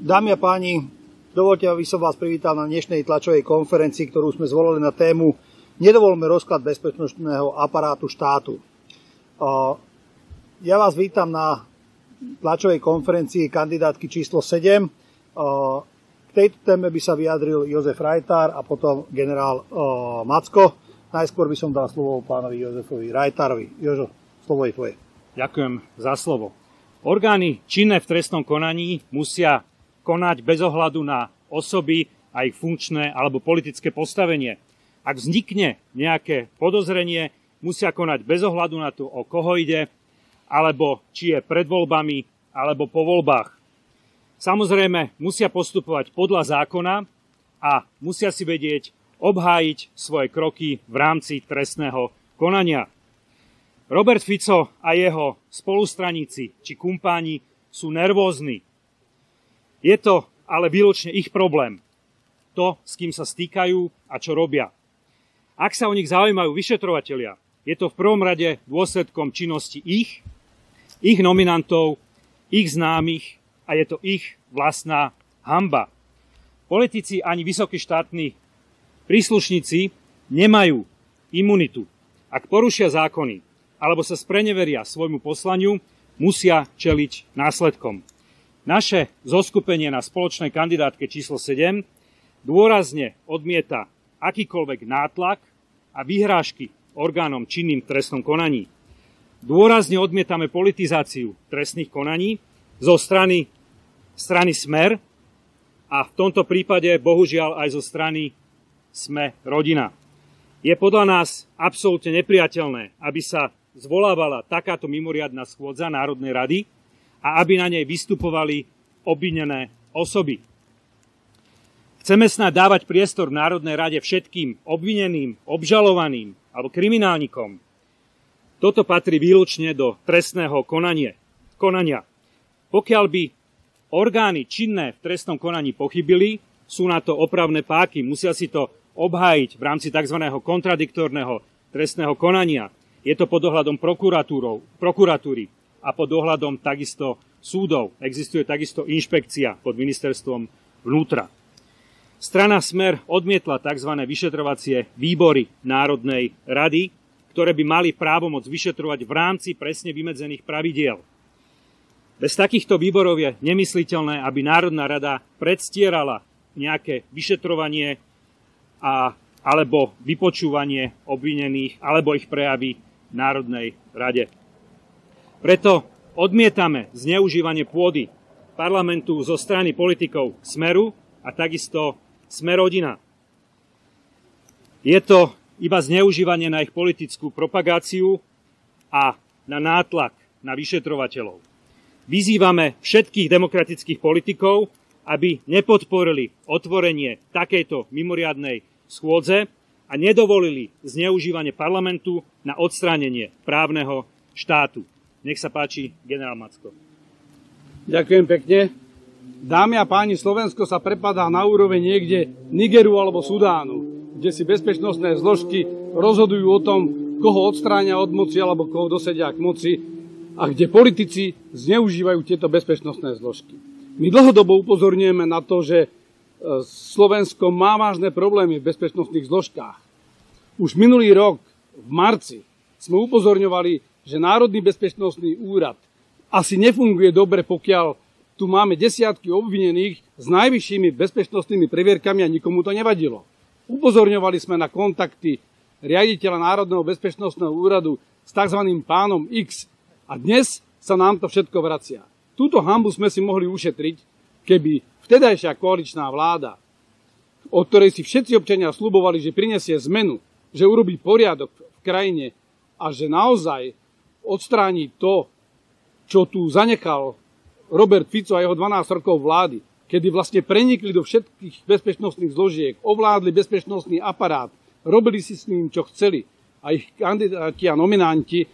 Dámy a páni, dovoľte, aby som vás privítal na dnešnej tlačovej konferencii, ktorú sme zvolili na tému Nedovolme rozklad bezpečnostného aparátu štátu. Ja vás vítam na tlačovej konferencii kandidátky číslo 7. K tejto téme by sa vyjadril Jozef Rajtár a potom generál Macko. Najskôr by som dal slovo pánovi Jozefovi Rajtárovi. Jožo, slovo je tvoje. Ďakujem za slovo. Orgány činné v trestnom konaní musia konať bez ohľadu na osoby a ich funkčné alebo politické postavenie. Ak vznikne nejaké podozrenie, musia konať bez ohľadu na to, o koho ide, alebo či je pred voľbami, alebo po voľbách. Samozrejme, musia postupovať podľa zákona a musia si vedieť obhájiť svoje kroky v rámci trestného konania. Robert Fico a jeho spolustraníci či kumpáni sú nervózni. Je to ale výlučne ich problém. To, s kým sa stýkajú a čo robia. Ak sa o nich zaujímajú vyšetrovatelia, je to v prvom rade dôsledkom činnosti ich nominantov, ich známych a je to ich vlastná hanba. Politici ani vysokí štátni príslušníci nemajú imunitu. Ak porušia zákony alebo sa spreneveria svojmu poslaniu, musia čeliť následkom. Naše zoskupenie na spoločnej kandidátke číslo 7 dôrazne odmieta akýkoľvek nátlak a vyhrážky orgánom činným v trestnom konaní. Dôrazne odmietame politizáciu trestných konaní zo strany Smer a v tomto prípade bohužiaľ aj zo strany Sme rodina. Je podľa nás absolútne nepriateľné, aby sa zvolávala takáto mimoriadna schôdza Národnej rady a aby na nej vystupovali obvinené osoby. Chceme snáď dávať priestor v Národnej rade všetkým obvineným, obžalovaným alebo kriminálnikom. Toto patrí výlučne do trestného konania. Pokiaľ by orgány činné v trestnom konaní pochybili, sú na to opravné páky, musia si to obhájiť v rámci tzv. Kontradiktorného trestného konania. Je to pod dohľadom prokuratúry a pod dohľadom takisto súdov. Existuje takisto inšpekcia pod ministerstvom vnútra. Strana Smer odmietla tzv. Vyšetrovacie výbory Národnej rady, ktoré by mali právomoc vyšetrovať v rámci presne vymedzených pravidiel. Bez takýchto výborov je nemysliteľné, aby Národná rada predstierala nejaké vyšetrovanie alebo vypočúvanie obvinených alebo ich prejavy v Národnej rade. Preto odmietame zneužívanie pôdy parlamentu zo strany politikov Smeru a takisto Sme rodina. Je to iba zneužívanie na ich politickú propagáciu a na nátlak na vyšetrovateľov. Vyzývame všetkých demokratických politikov, aby nepodporili otvorenie takejto mimoriadnej schôdze a nedovolili zneužívanie parlamentu na odstránenie právneho štátu. Nech sa páči, generál Macko. Ďakujem pekne. Dámy a páni, Slovensko sa prepadá na úroveň niekde Nigeru alebo Sudánu, kde si bezpečnostné zložky rozhodujú o tom, koho odstránia od moci alebo koho dosedia k moci a kde politici zneužívajú tieto bezpečnostné zložky. My dlhodobo upozorňujeme na to, že Slovensko má vážne problémy v bezpečnostných zložkách. Už minulý rok, v marci, sme upozorňovali, že Národný bezpečnostný úrad asi nefunguje dobre, pokiaľ tu máme desiatky obvinených s najvyššími bezpečnostnými previerkami a nikomu to nevadilo. Upozorňovali sme na kontakty riaditeľa Národného bezpečnostného úradu s tzv. Pánom X a dnes sa nám to všetko vracia. Túto hanbu sme si mohli ušetriť, keby vtedajšia koaličná vláda, od ktorej si všetci občania sľubovali, že prinesie zmenu, že urobí poriadok v krajine a že naozaj odstráni to, čo tu zanechal Robert Fico a jeho 12 rokov vlády, kedy vlastne prenikli do všetkých bezpečnostných zložiek, ovládli bezpečnostný aparát, robili si s ním, čo chceli a ich kandidáti a nominanti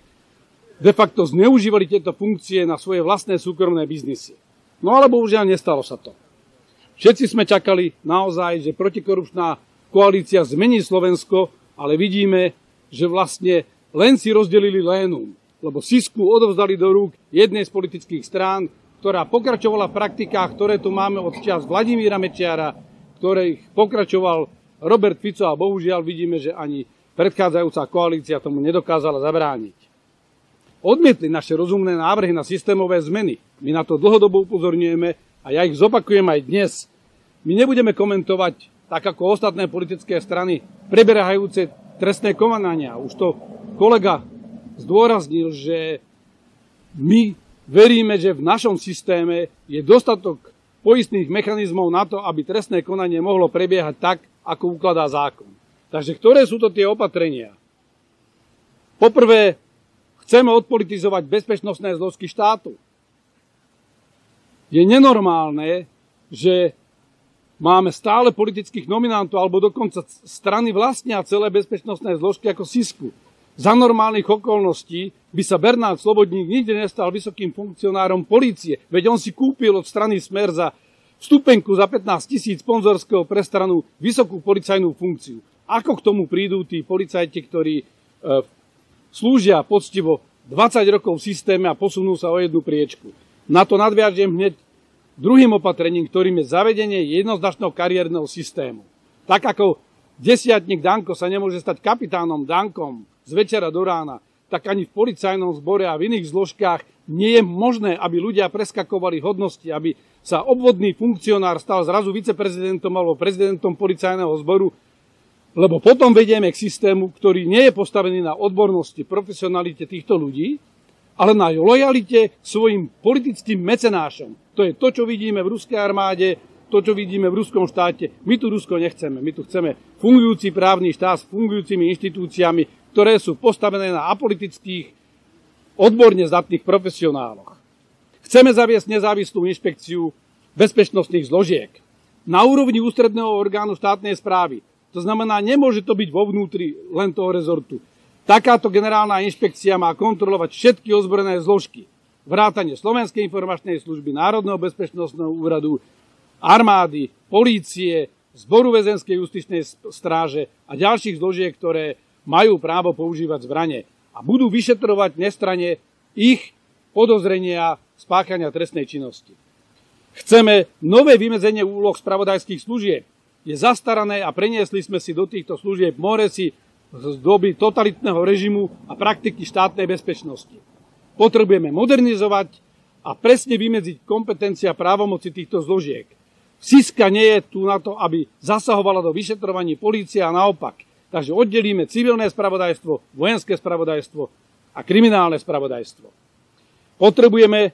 de facto zneužívali tieto funkcie na svoje vlastné súkromné biznisy. No ale bohužiaľ nestalo sa to. Všetci sme čakali naozaj, že protikorupčná koalícia zmení Slovensko, ale vidíme, že vlastne len si rozdelili lénum, lebo Sisku odovzdali do rúk jednej z politických strán, ktorá pokračovala v praktikách, ktoré tu máme od čias Vladimíra Mečiara, ktorých pokračoval Robert Fico a bohužiaľ vidíme, že ani predchádzajúca koalícia tomu nedokázala zabrániť. Odmietli naše rozumné návrhy na systémové zmeny. My na to dlhodobo upozorňujeme a ja ich zopakujem aj dnes. My nebudeme komentovať, tak ako ostatné politické strany, prebiehajúce trestné konania. Už to kolega zdôraznil, že my veríme, že v našom systéme je dostatok poistných mechanizmov na to, aby trestné konanie mohlo prebiehať tak, ako ukladá zákon. Takže ktoré sú to tie opatrenia? Poprvé, chceme odpolitizovať bezpečnostné zložky štátu. Je nenormálne, že máme stále politických nominantov, alebo dokonca strany vlastnia celé bezpečnostné zložky ako SISKu. Za normálnych okolností by sa Bernard Slobodník nikdy nestal vysokým funkcionárom polície, veď on si kúpil od strany Smer za vstupenku za 15 000 sponzorského pre stranu vysokú policajnú funkciu. Ako k tomu prídu tí policajti, ktorí slúžia poctivo 20 rokov v systéme a posunú sa o jednu priečku? Na to nadviažem hneď druhým opatrením, ktorým je zavedenie jednoznačného kariérneho systému. Tak ako desiatnik Danko sa nemôže stať kapitánom Dankom z večera do rána, tak ani v policajnom zbore a v iných zložkách nie je možné, aby ľudia preskakovali hodnosti, aby sa obvodný funkcionár stal zrazu viceprezidentom alebo prezidentom policajného zboru, lebo potom vedieme k systému, ktorý nie je postavený na odbornosti, profesionalite týchto ľudí, ale na lojalite svojim politickým mecenášom. To je to, čo vidíme v ruskej armáde, to, čo vidíme v ruskom štáte. My tu Rusko nechceme. My tu chceme fungujúci právny štát s fungujúcimi inštitúciami, ktoré sú postavené na apolitických, odborne zdatných profesionáloch. Chceme zaviesť nezávislú inšpekciu bezpečnostných zložiek na úrovni ústredného orgánu štátnej správy. To znamená, nemôže to byť vo vnútri len toho rezortu. Takáto generálna inšpekcia má kontrolovať všetky ozbrojené zložky. Vrátane Slovenskej informačnej služby, Národného bezpečnostného úradu, armády, polície, Zboru väzenskej justičnej stráže a ďalších zložiek, ktoré majú právo používať zbrane. A budú vyšetrovať nestranne ich podozrenia spáchania trestnej činnosti. Chceme nové vymedzenie úloh spravodajských služieb. Je zastarané a preniesli sme si do týchto služieb moresy z doby totalitného režimu a praktiky štátnej bezpečnosti. Potrebujeme modernizovať a presne vymedziť kompetencia právomoci týchto zložiek. SISKA nie je tu na to, aby zasahovala do vyšetrovaní polície a naopak. Takže oddelíme civilné spravodajstvo, vojenské spravodajstvo a kriminálne spravodajstvo. Potrebujeme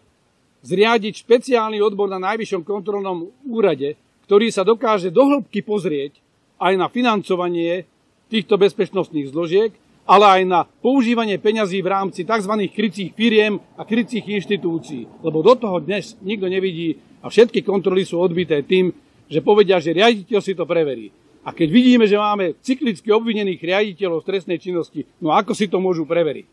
zriadiť špeciálny odbor na Najvyššom kontrolnom úrade, ktorý sa dokáže do hĺbky pozrieť aj na financovanie týchto bezpečnostných zložiek, ale aj na používanie peňazí v rámci tzv. Krycích firiem a krycích inštitúcií. Lebo do toho dnes nikto nevidí a všetky kontroly sú odbité tým, že povedia, že riaditeľ si to preverí. A keď vidíme, že máme cyklicky obvinených riaditeľov z trestnej činnosti, no ako si to môžu preveriť?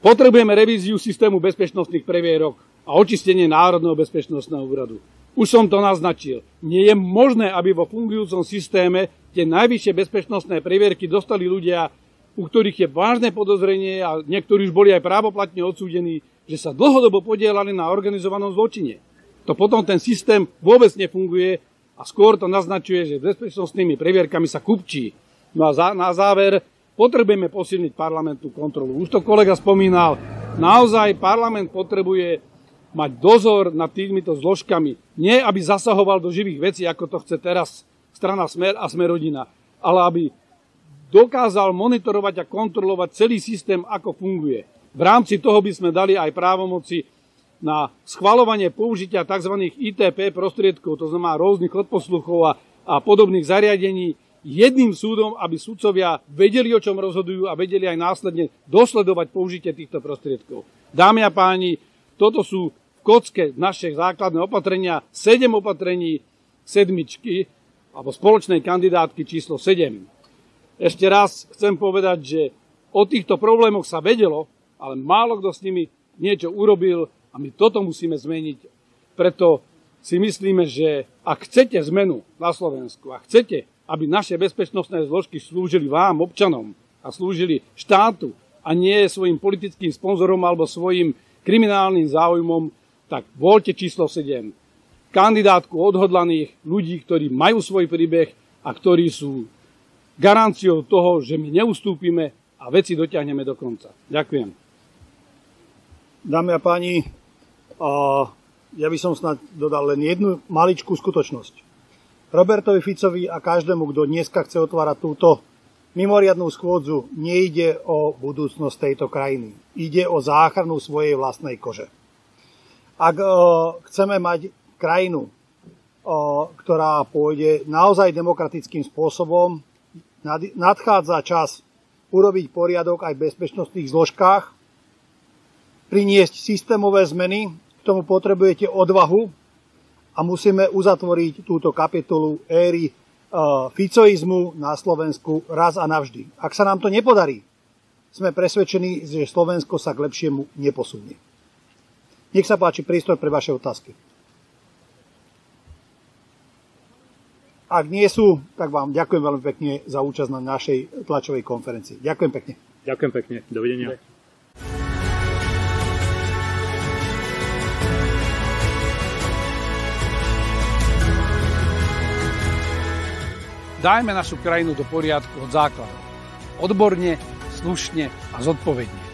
Potrebujeme revíziu systému bezpečnostných previerok a očistenie Národného bezpečnostného úradu. Už som to naznačil. Nie je možné, aby vo fungujúcom systéme tie najvyššie bezpečnostné previerky dostali ľudia, u ktorých je vážne podozrenie a niektorí už boli aj právoplatne odsúdení, že sa dlhodobo podielali na organizovanom zločine. To potom ten systém vôbec nefunguje a skôr to naznačuje, že bezpečnostnými previerkami sa kupčí. No a na záver potrebujeme posilniť parlamentnú kontrolu. Už to kolega spomínal, naozaj parlament potrebuje mať dozor nad týmito zložkami. Nie, aby zasahoval do živých vecí, ako to chce teraz strana Smer a Smerodina, ale aby dokázal monitorovať a kontrolovať celý systém, ako funguje. V rámci toho by sme dali aj právomoci na schvaľovanie použitia tzv. ITP prostriedkov, to znamená rôznych odposluchov a podobných zariadení, jedným súdom, aby sudcovia vedeli, o čom rozhodujú a vedeli aj následne dosledovať použitie týchto prostriedkov. Dámy a páni, toto sú v kocke naše základné opatrenia, 7 opatrení sedmičky, alebo spoločnej kandidátky číslo 7. Ešte raz chcem povedať, že o týchto problémoch sa vedelo, ale málo kto s nimi niečo urobil a my toto musíme zmeniť. Preto si myslíme, že ak chcete zmenu na Slovensku a chcete, aby naše bezpečnostné zložky slúžili vám, občanom, a slúžili štátu a nie svojim politickým sponzorom alebo svojim kriminálnym záujmom, tak voľte číslo 7. Kandidátku odhodlaných ľudí, ktorí majú svoj príbeh a ktorí sú garanciou toho, že my neustúpime a veci dotiahneme do konca. Ďakujem. Dámy a páni, ja by som snad dodal len jednu maličkú skutočnosť. Robertovi Ficovi a každému, kto dneska chce otvárať túto mimoriadnu schôdzu, nejde o budúcnosť tejto krajiny. Ide o záchranu svojej vlastnej kože. Ak chceme mať krajinu, ktorá pôjde naozaj demokratickým spôsobom, nadchádza čas urobiť poriadok aj v bezpečnostných zložkách, priniesť systémové zmeny, k tomu potrebujete odvahu a musíme uzatvoriť túto kapitolu éry ficoizmu na Slovensku raz a navždy. Ak sa nám to nepodarí, sme presvedčení, že Slovensko sa k lepšiemu neposunie. Nech sa páči, priestor pre vaše otázky. Ak nie sú, tak vám ďakujem veľmi pekne za účasť na našej tlačovej konferencii. Ďakujem pekne. Ďakujem pekne. Dovidenia. Dajme našu krajinu do poriadku od základov. Odborne, slušne a zodpovedne.